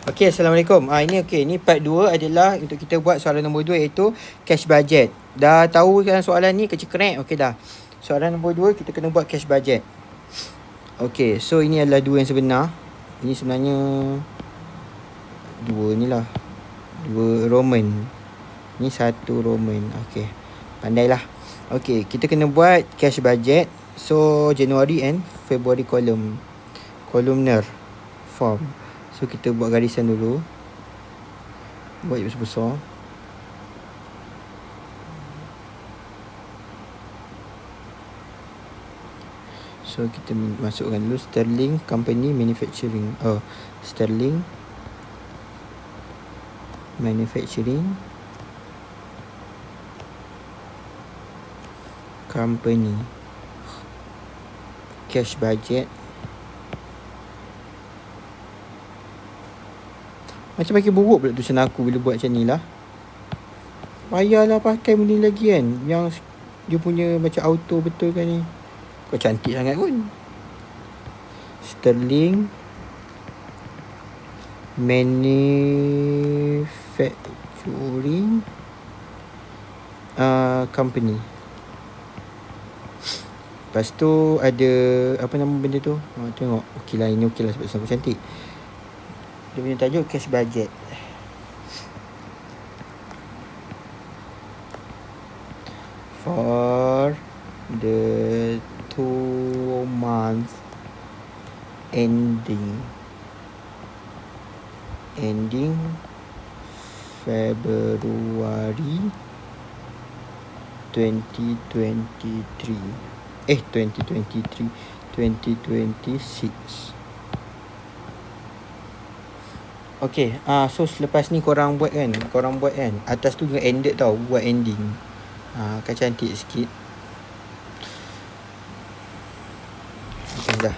Okey, Assalamualaikum. Ini part 2 adalah untuk kita buat soalan nombor 2 iaitu cash budget. Dah tahu kan soalan ni kecil kerek? Okey dah. Soalan nombor 2 kita kena buat cash budget. Okey, so ini adalah 2 yang sebenar. Ini sebenarnya 2 ni lah. 2 Roman. Ni 1 Roman. Okey. Pandailah. Okey, kita kena buat cash budget. So January and February columnar form. So kita buat garisan dulu. Buat je besar-besar. So kita masukkan dulu Sterling Company Manufacturing. Sterling Manufacturing Company. Cash budget. Macam makin buruk pula tulisan aku bila buat macam ni lah. Payahlah pakai benda lagi kan. Yang dia punya macam auto betul kan ni. Kau cantik sangat pun. Sterling Manufacturing Company. Lepas tu ada apa nama benda tu? Tengok. Okey lah, ini okey lah sebab aku cantik. Dia punya tajuk cash budget. For the 2 months ending February 2023. 2026. Okay, so selepas ni korang buat kan. Atas tu dengan ended tau, buat ending. Kan cantik sikit. Okay dah.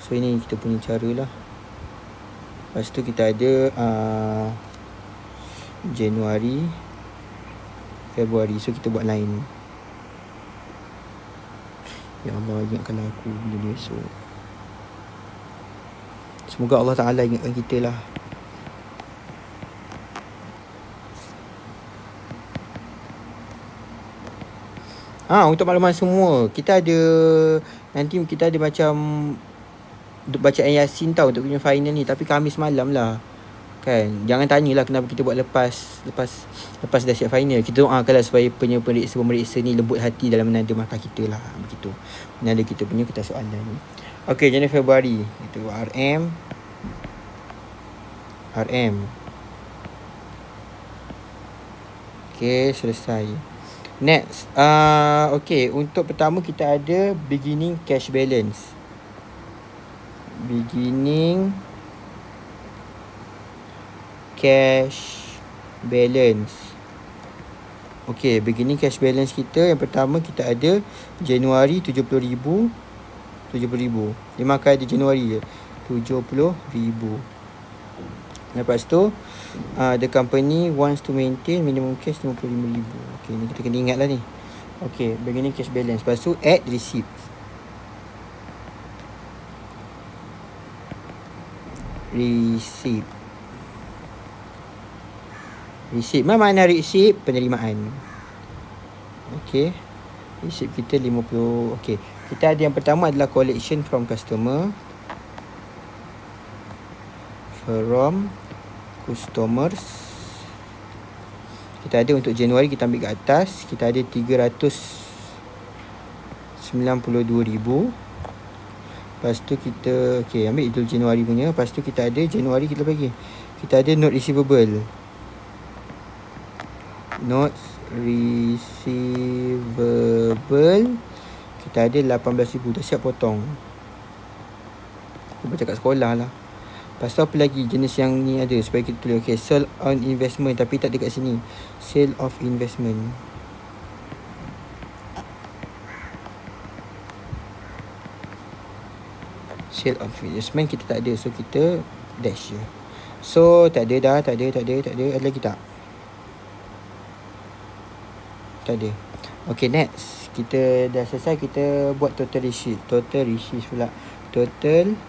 So ini kita punya cara lah. Lepas tu kita ada Januari, Februari. So kita buat line. Ya Allah, ingatkanlah aku bila dia esok. Semoga Allah Ta'ala ingatkan kita lah. Untuk makluman semua, nanti kita ada macam bacaan Yasin tau untuk punya final ni. Tapi Khamis malam lah kan. Jangan tanyalah kenapa kita buat lepas dah siap final. Kita doakanlah supaya pemeriksa ni lembut hati dalam menanda markah kita lah. Begitu menanda kita punya kertas soalan. Okay, Januari Februari kita buat RM. Okay, selesai. Next, okay, untuk pertama kita ada beginning cash balance. Okay, beginning cash balance kita yang pertama kita ada Januari 70,000. Dia makan di Januari je 70,000. Lepas tu the company wants to maintain minimum cash 55,000. Okay, ni kita kena ingat lah ni. Okay, beginning cash balance. Lepas tu add receipt. Mana mana receipt? Penerimaan. Okay, receipt kita 50. Okay, kita ada yang pertama adalah collection from customer. Kita ada untuk Januari, kita ambil kat atas. Kita ada 392,000. Lepas tu kita ambil itu Januari punya. Lepas tu kita ada Januari kita bagi. Kita ada note receivable. Kita ada 18,000. Dah siap potong. Aku baca kat sekolah lah. Lepas tu apa lagi jenis yang ni ada supaya kita tulis. Okay, sale on investment. Tapi tak ada kat sini. Sale of investment. Kita tak ada. So kita dash je. So tak ada. Ada lagi tak? Tak ada. Okay, next. Kita dah selesai. Kita buat total receipt pula. Total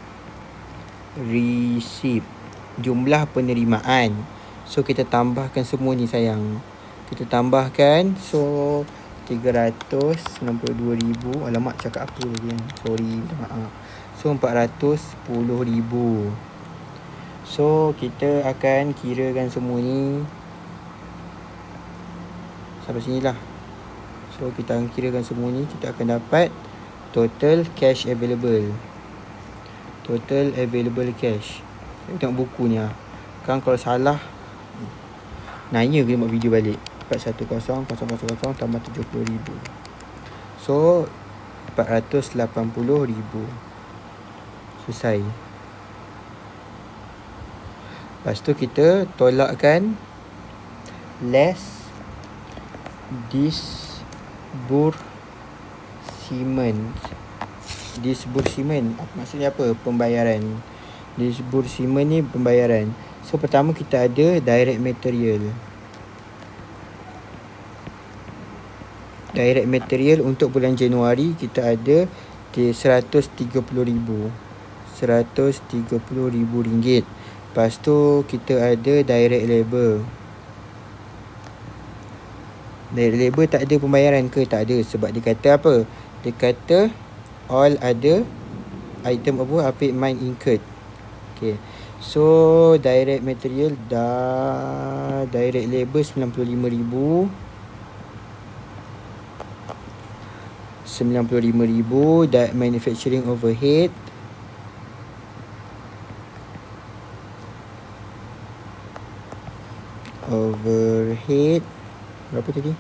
receipt. jumlah penerimaan. So kita tambahkan semua ni sayang. Kita tambahkan. So 362,000. Alamak, cakap apa lagi kan? Sorry, minta maaf. So 410,000. So kita akan kirakan semua ni sampai sini lah. So kita akan kirakan semua ni. Kita akan dapat total cash available. Total available cash. Saya tengok buku ni lah. Kan kalau salah nanya kena buat video balik. 410,000 tambah 70,000. So 480,000. Selesai. Lepas tu kita tolakkan less disbursement. Disbursement maksudnya apa? Pembayaran. Disbursement ni pembayaran. So pertama kita ada direct material. Direct material untuk bulan Januari kita ada 130,000. 130,000 ringgit. Lepas tu kita ada direct labor. Direct labor tak ada pembayaran ke? Tak ada. Sebab dia kata apa? Dia kata all ada item apa? Payment incurred. Okay. So direct material dah. Direct labor 95,000. 95,000. Direct manufacturing overhead berapa tadi?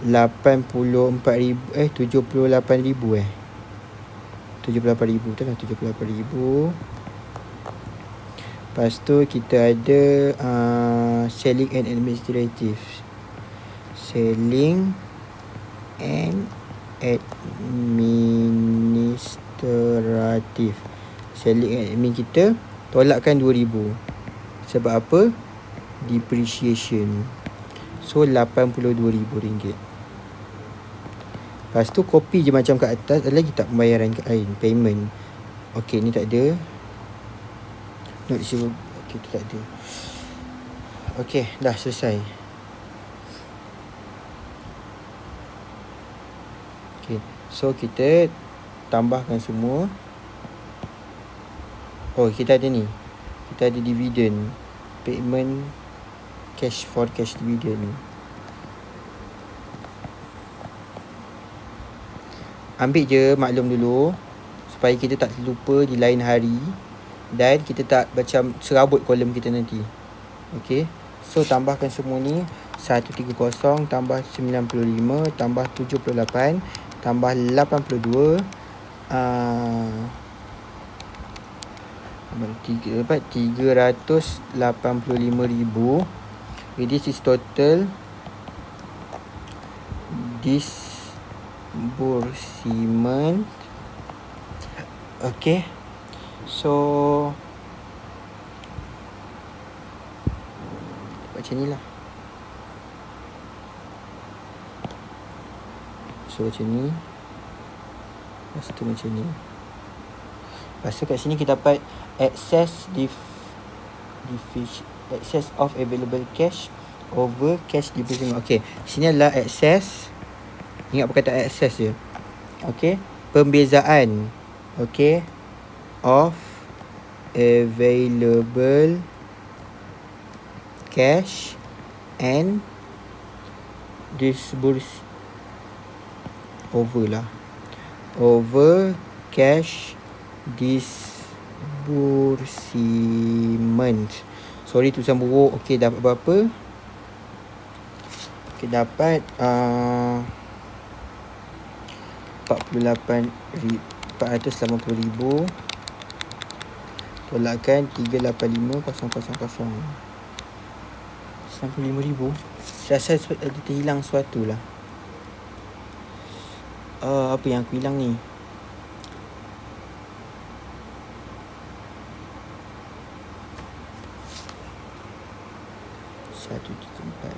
84,000 78,000 78,000 betul lah, 78,000. Lepas tu kita ada selling and administrative. Selling and administrative. Selling and admin kita tolakkan 2,000. Sebab apa? Depreciation. So 82,000 ringgit. Lepas tu kopi je macam kat atas. Ada lagi tak pembayaran kat lain? Payment. Okay, ni tak ada. Note receivable. Okay, tu tak ada. Okay, dah selesai. Okay, so kita tambahkan semua. Oh, kita ada ni. Kita ada dividend. Payment cash for cash dividend. Ambil je maklum dulu supaya kita tak terlupa di lain hari dan kita tak macam serabut kolom kita nanti. Okey. So tambahkan semua ni 130 tambah 95 tambah 78 tambah 82 dapat 385,000. This is total disbursement. Okay. So macam ni lah. So macam ni. Lepas tu macam ni. Lepas tu kat sini kita dapat excess of available cash over cash deposit. Okay, sini adalah excess. Ingat perkataan excess je. Okay, pembezaan. Okay, of available cash and disburse over cash disbursement. Sorry tulisan buruk. Okay, dapat berapa? Okay, dapat 480,000 tolakkan 385,000. 95,000. Saya rasa ada terhilang sesuatu lah. Apa yang aku hilang ni? Satu, tiga, empat.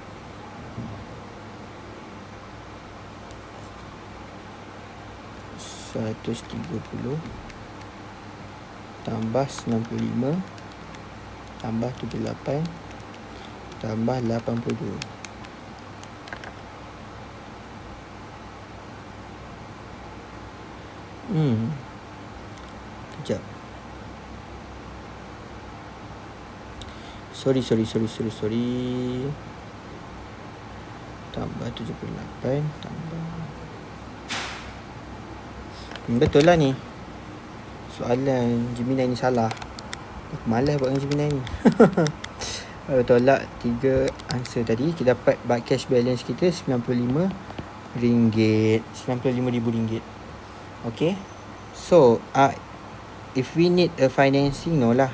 130 tambah 95 tambah 78 tambah 82. Kejap. Sorry. Tambah 78 tambah. Betul lah ni. Soalan Gemini ni salah. Aku malas buat dengan Gemini ni. Tolak 3 answer tadi, kita dapat cash balance kita RM95. RM95,000. Okay. So if we need a financing, no lah.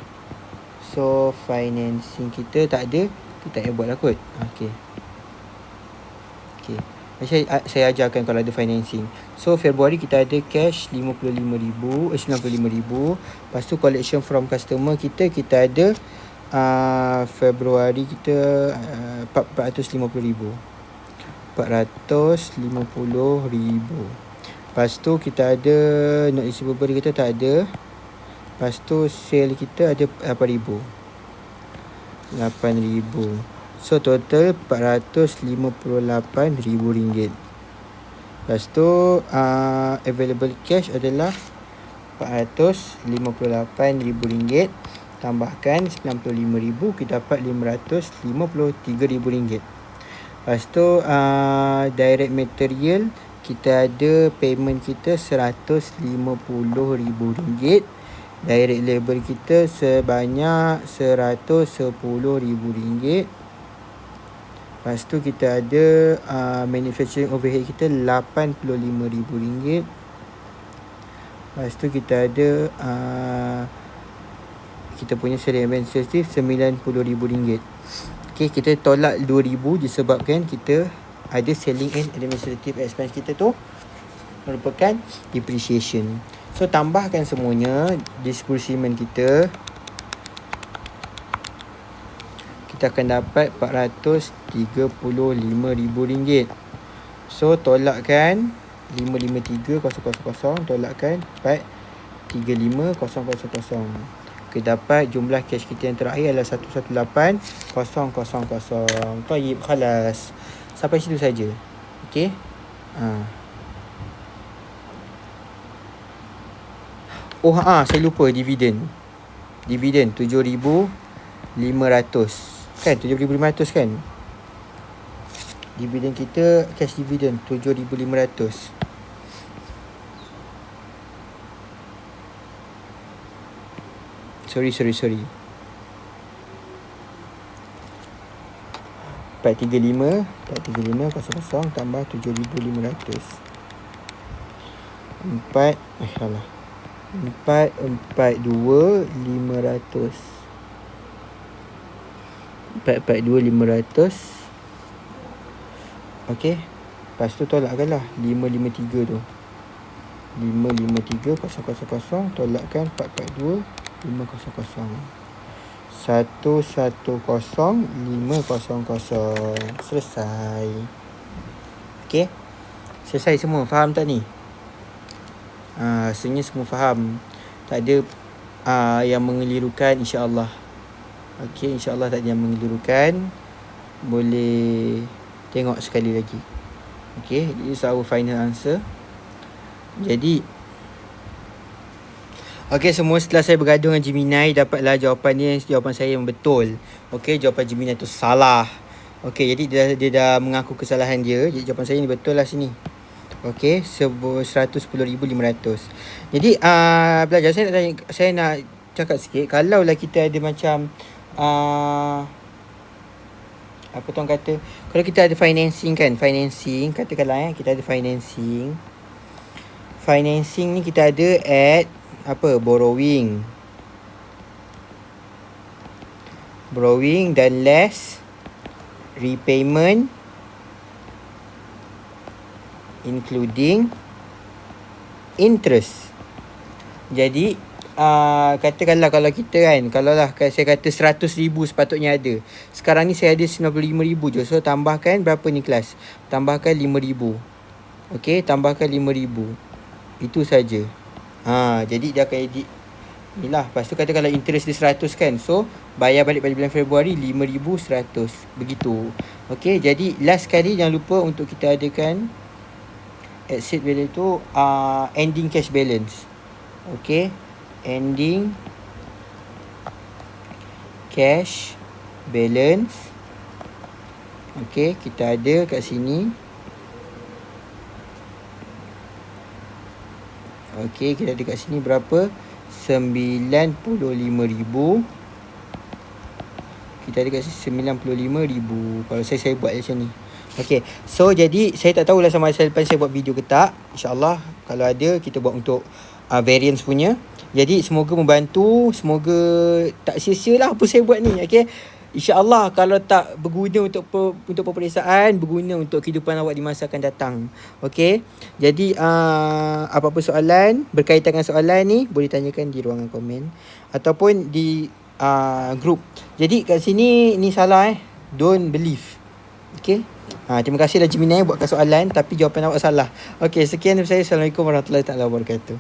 So financing kita tak ada, kita tak payah buat lah kot. Okay. Saya ajarkan kalau ada financing. So February kita ada cash RM95,000. Lepas tu collection from customer kita ada Februari kita RM450,000. Lepas tu kita ada note receivable kita tak ada. Lepas tu sale kita ada RM8,000. So total RM458,000. Lepas tu available cash adalah RM458,000. Tambahkan RM95,000, kita dapat RM553,000. Lepas tu direct material kita ada payment kita RM150,000. Direct labor kita sebanyak RM110,000. Lepas tu kita ada manufacturing overhead kita RM85,000. Lepas tu kita ada kita punya selling administrative RM90,000. Okay, kita tolak RM2,000 disebabkan kita ada selling and administrative expense kita tu merupakan depreciation. So tambahkan semuanya, disbursement kita akan dapat RM435,000. So tolakkan 553,000, tolakkan 435,000. Kita dapat jumlah cash kita yang terakhir adalah 118,000. Tayyib, khalas. Sampai situ saja. Okey. Saya lupa dividen. Dividen 7,500. Kan 7,500 kan? Dividen kita, cash dividen 7,500. Sorry. 435,000 tambah 7,500. 442,500. 442,500. Okey. Lepas tu tolakkan lah 553 tu. 553,000 tolakkan 442,500. 110,500. Selesai. Okey. Selesai semua. Faham tak ni? Rasanya semua faham. Tak ada yang mengelirukan, insya-Allah. Okey, insya-Allah tak ada yang mengelirukan. Boleh tengok sekali lagi. Okey, this is our final answer. Jadi okey, semua setelah saya bergaduh dengan Gemini, dapatlah jawapan saya yang betul. Okey, jawapan Gemini tu salah. Okey, jadi dia dah mengaku kesalahan dia. Jadi jawapan saya ni betul lah sini. Okey, 110,500. Jadi belajar saya nak cakap sikit, kalaulah kita ada macam apa tuan kata, kalau kita ada financing kan, katakanlah kita ada financing ni kita ada at borrowing dan less repayment including interest. Jadi katakanlah kalau kita kan, kalaulah saya kata 100,000 sepatutnya ada, sekarang ni saya ada 95,000 je. So tambahkan berapa ni kelas? Tambahkan 5,000. Okey, tambahkan 5,000. Itu saja. Jadi dia akan Ni lah. Lepas tu kata kalau interest dia 100 kan. So, bayar balik pada bulan Februari 5,100. Begitu. Okay, jadi last kali jangan lupa untuk kita adakan exit value tu ending cash balance. Okay, ending cash balance. Okay, kita ada kat sini. Okay, kita ada kat sini berapa? 95,000. Kita ada kat sini 95,000. Kalau saya buat macam ni. Okay, so jadi saya tak tahulah sama masa depan saya buat video ke tak. InsyaAllah kalau ada kita buat untuk variance punya. Jadi semoga membantu. Semoga tak sia-sia lah apa saya buat ni. Okay, InsyaAllah kalau tak berguna untuk peperiksaan, berguna untuk kehidupan awak di masa akan datang. Okay, jadi apa-apa soalan berkaitan dengan soalan ni boleh tanyakan di ruangan komen ataupun di group. Jadi kat sini ni salah don't believe. Okay, terima kasih lah Gemini buatkan soalan tapi jawapan awak salah. Okay, sekian dari saya. Assalamualaikum warahmatullahi wabarakatuh.